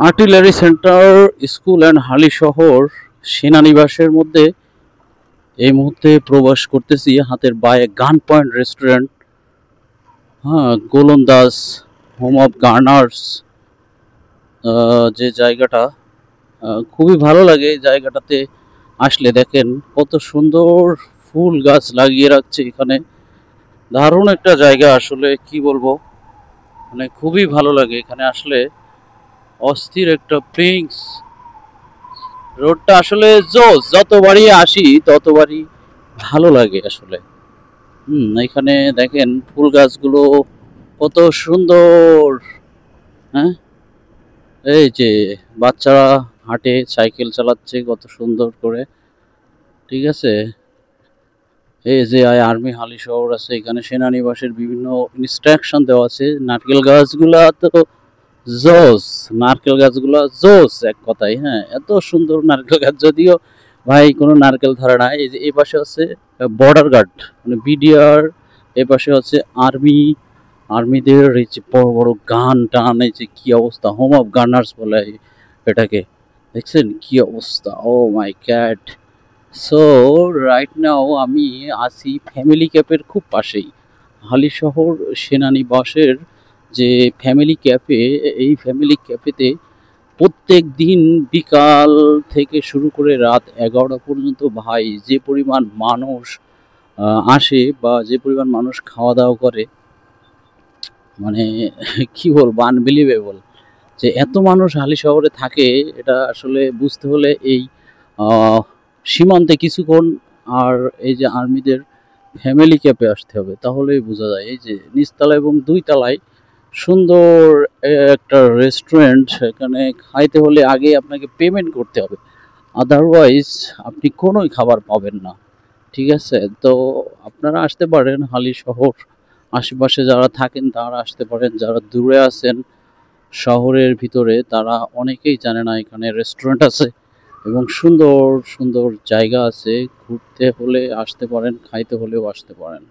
Artillery centre school and Halishahar সেনানিবাসের মধ্যে এই মুহূর্তে প্রবেশ করতেছি। হাতের বায়ে গান পয়েন্ট রেস্টুরেন্ট, হ্যাঁ, গোলন্দাজ হোম অফ গার্নার্স। যে জায়গাটা খুবই ভালো লাগে। এই জায়গাটাতে আসলে দেখেন কত সুন্দর ফুল গাছ লাগিয়ে রাখছে এখানে। দারুণ একটা জায়গা, আসলে কি বলবো, মানে খুবই ভালো লাগে এখানে আসলে। অস্থির একটা পিঙ্কস রোডটা আসলে জোস, যতবারই আসি ততবারই ভালো লাগে আসলে। এখানে দেখেন ফুল গাছগুলো কত সুন্দর। হ্যাঁ, এই যে বাচ্চারা হাঁটে, সাইকেল চালাচ্ছে কত সুন্দর করে। ঠিক আছে, এই যে আর্মি হালি শহর আছে, এখানে সেনানিবাসের বিভিন্ন ইনস্ট্রাকশন দেওয়া আছে। নারকেল গাছগুলা তো জোস, নারকেল গাছগুলো জোস এক কথায়। হ্যাঁ, এত সুন্দর নারকেল গাছ, যদিও ভাই কোনো নারকেল ধরে না। এই যে এই পাশে হচ্ছে বর্ডার গার্ড, মানে বিডিআর। এই পাশে হচ্ছে আর্মি, আর্মিদের এই যে বড় বড় গান টান, এই যে কি অবস্থা, হোম অফ গার্নার্স বলে এটাকে। দেখছেন কি অবস্থা, ও মাই গ্যাড। সো রাইট নাও আমি আছি ফ্যামিলি ক্যাফের খুব পাশেই। হালিশহর সেনানিবাসের যে ফ্যামিলি ক্যাফে, এই ফ্যামিলি ক্যাফেতে প্রত্যেক দিন বিকাল থেকে শুরু করে রাত 11টা পর্যন্ত ভাই যে পরিমাণ মানুষ আসে, বা যে পরিমাণ মানুষ খাওয়া দাওয়া করে, মানে কি বলবো, আনবিলিভেবল যে এত মানুষ হালি শহরে থাকে। এটা আসলে বুঝতে হলে এই সীমান্তে কিছুক্ষণ আর এই যে আর্মিদের ফ্যামিলি ক্যাফে আসতে হবে, তাহলেই বোঝা যায়। এই যে নিচতলা এবং দুই তলায় সুন্দর একটা রেস্টুরেন্ট। এখানে খাইতে হলে আগে আপনাকে পেমেন্ট করতে হবে, আদারওয়াইজ আপনি কোনোই খাবার পাবেন না। ঠিক আছে, তো আপনারা আসতে পারেন হালি শহর, আশেপাশে যারা থাকেন তারা আসতে পারেন। যারা দূরে আছেন শহরের ভিতরে, তারা অনেকেই জানে না এখানে রেস্টুরেন্ট আছে এবং সুন্দর সুন্দর জায়গা আছে। ঘুরতে হলে আসতে পারেন, খাইতে হলেও আসতে পারেন।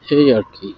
সেই আর কি।